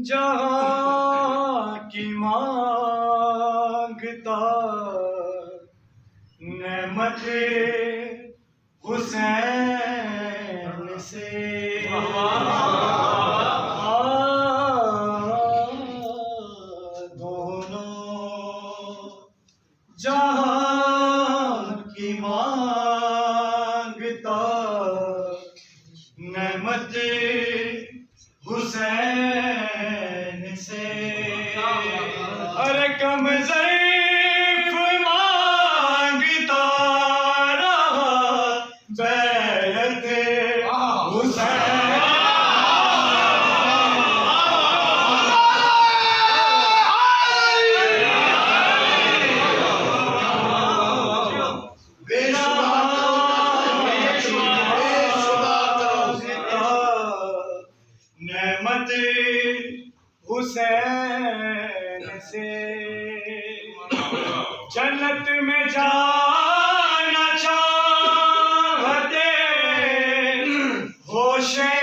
जहाँ की मांगता नेमत हुसैन से दोनों जहाँ की मांगता नेमत हुसैन से। अरे कम ज़ैफ़ मांगता रहा बैअत हुसैन। नेमत हुसैन से जन्नत में जाना चाहते होशे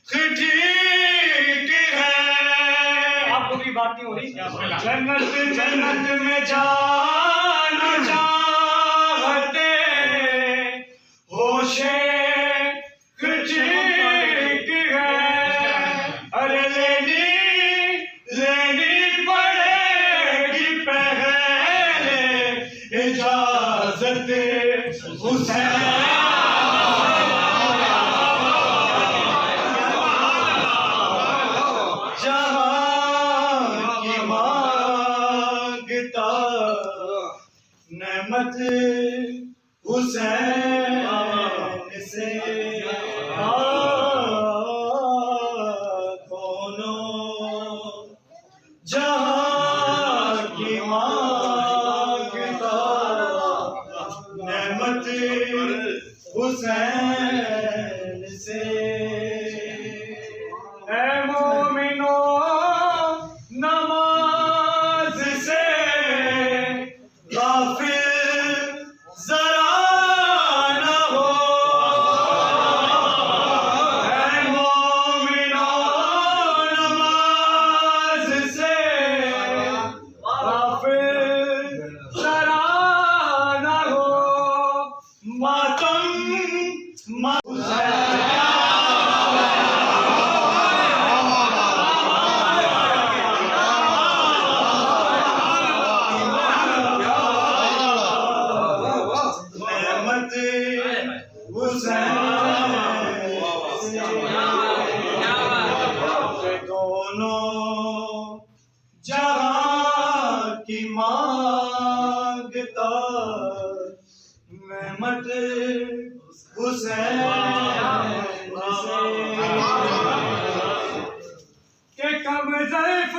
ठीक है। आपको भी बात नहीं हो रही। जन्नत में जाना चाहते होशे इजाज़त हुसैन। जहाँ की मांगता नेमत हुसैन से। दोनों जहाँ की नेमत हुसैन से। ऐ मोमिनो नमाज से गाफिल जरा न हो। ऐ मोमिनो नमाज से गाफिल जरा न हो। मातम नेमत हुसैन। दोनों जहाँ की मांगता नेमत हुसैन से। के कम ज़ैफ़